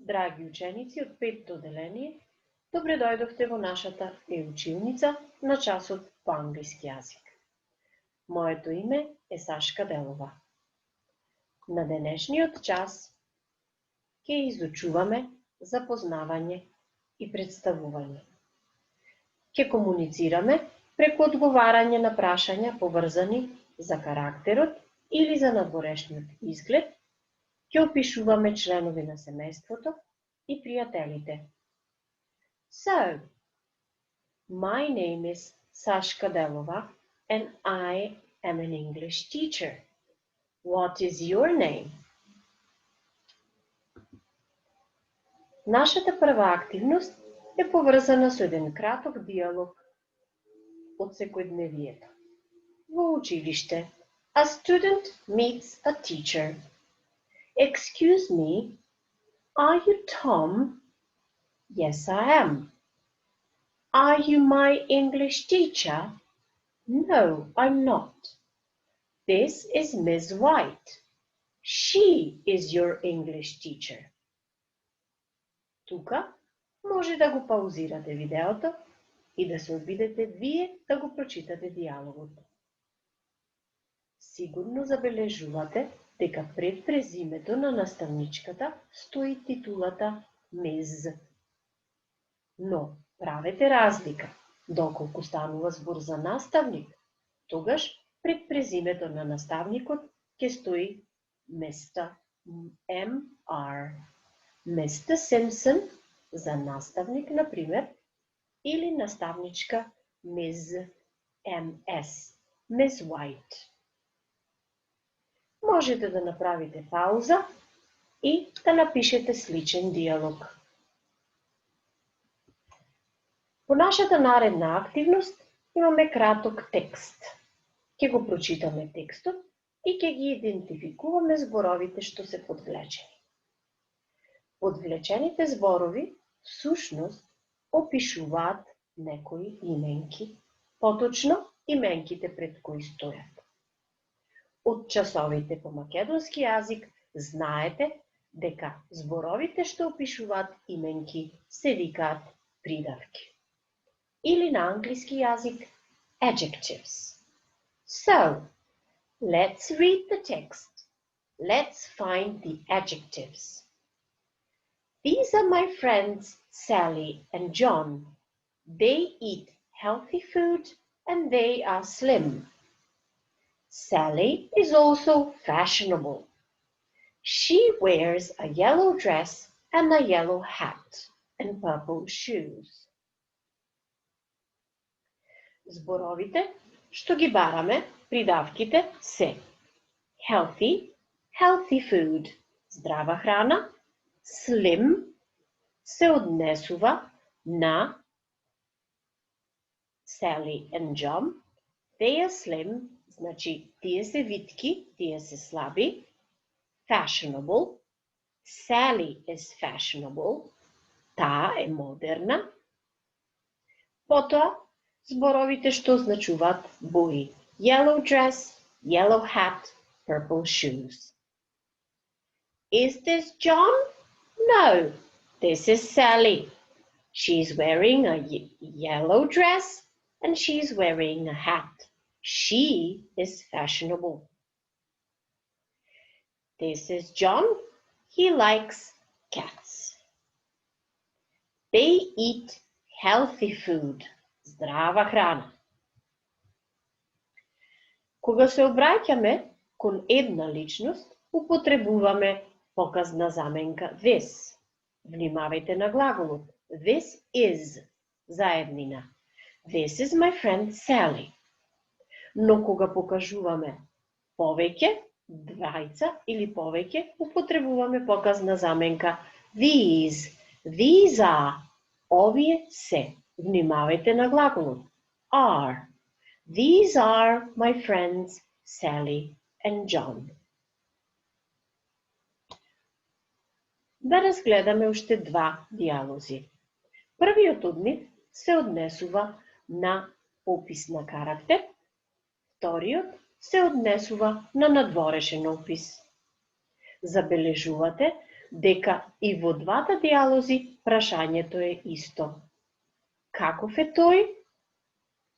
Драги ученици од 5-то одделение, добре дојдовте во нашата училница на часот по англиски јазик. Моето име е Сашка Делова. На денешниот час ќе изучуваме запознавање и представување. Ќе комуницираме преку одговарање на прашања поврзани за карактерот или за надворешниот изглед. Ќе опишуваме членови на семејството и пријателите. So, my name is Sashka Delova and I am an English teacher. What is your name? Нашата прва активност е поврзана со еден краток диалог од секојдневието. Во училиште, a student meets a teacher. Excuse me, are you Tom? Yes, I am. Are you my English teacher? No, I'm not. This is Miss White. She is your English teacher. Тука може да го паузирате видеото и да се обидете вие да го прочитате диалогот. Сигурно забележувате дека пред презимето на наставничката стои титулата Мез. Но правете разлика, доколку станува збор за наставник, тогаш пред презимето на наставникот ќе стои Mr. М.Р. Mr. Simpson за наставник, например, или наставничка Мез М.С. Miss White. Можете да направите пауза и да напишете сличен диалог. По нашата наредна активност имаме краток текст. Ќе го прочитаме текстот и ќе ги идентификуваме зборовите што се подвлечени. Подвлечените зборови всушност опишуваат некои именки, поточно именките пред кои стојат. Од часовите по македонски јазик знаете дека зборовите што опишуваат именки се викаат придавки. Или на англиски јазик adjectives. So, let's read the text. Let's find the adjectives. These are my friends Sally and John. They eat healthy food and they are slim. Sally is also fashionable. She wears a yellow dress and a yellow hat and purple shoes. Зборовите што ги бараме, придавките се healthy, healthy food, здрава храна, slim, се однесува на Sally and John. They are slim, значи тие се витки, тие се слаби. Fashionable, Sally is fashionable, таа е модерна. Потоа, зборовите што означуваат бои. Yellow dress, yellow hat, purple shoes. Is this John? No, this is Sally. She's wearing a yellow dress and she's wearing a hat. She is fashionable. This is John. He likes cats. They eat healthy food. Здрава храна. Кога се обраќаме кон една личност, употребуваме показна заменка this. Внимавајте на глаголот. This is заеднина. This is my friend Sally. Но кога покажуваме повеќе, двајца или повеќе, употребуваме показна заменка these. These are. Овие се. Внимавајте на глаголот. Are. These are my friends Sally and John. Да разгледаме уште два диалози. Првиот од нив се однесува на опис на карактер, вториот се однесува на надворешен опис. Забележувате дека и во двата диалози прашањето е исто. Каков е тој?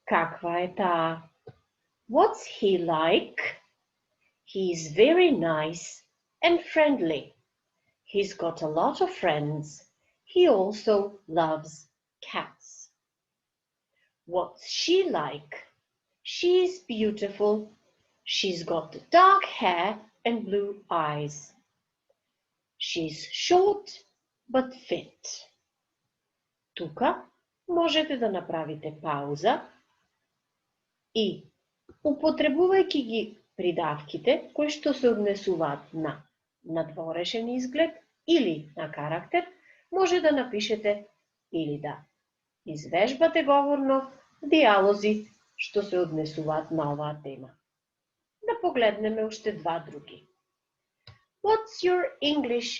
Каква е таа? What's he like? He's very nice and friendly. He's got a lot of friends. He also loves cats. What's she like? She's beautiful. She's got dark hair and blue eyes. She's short but fit. Тука можете да направите пауза и, употребувајќи ги придавките кои што се однесуваат на надворешен изглед или на карактер, може да напишете или да извежбате говорно диалози што се однесуваат на оваа тема. Да погледнеме уште два други. What's your English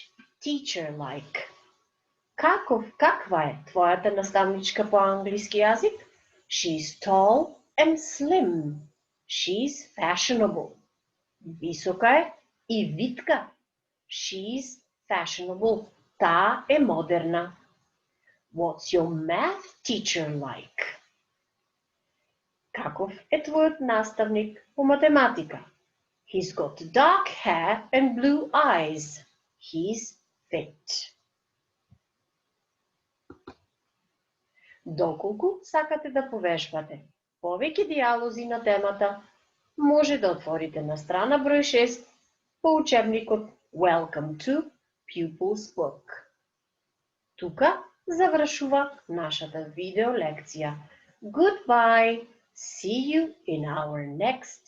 teacher like? Каква е твојата наставничка по англиски јазик? She's tall and slim. She's fashionable. Висока е и витка. She's fashionable. Таа е модерна. What's your math teacher like? Каков е твојот наставник по математика? He's got dark hair and blue eyes. He's fit. Доколку сакате да повежбате повеќе диалози на темата, може да отворите на страна број 6 по учебникот Welcome to Pupil's Book. Тука завршува нашата видео лекција. Goodbye! See you in our next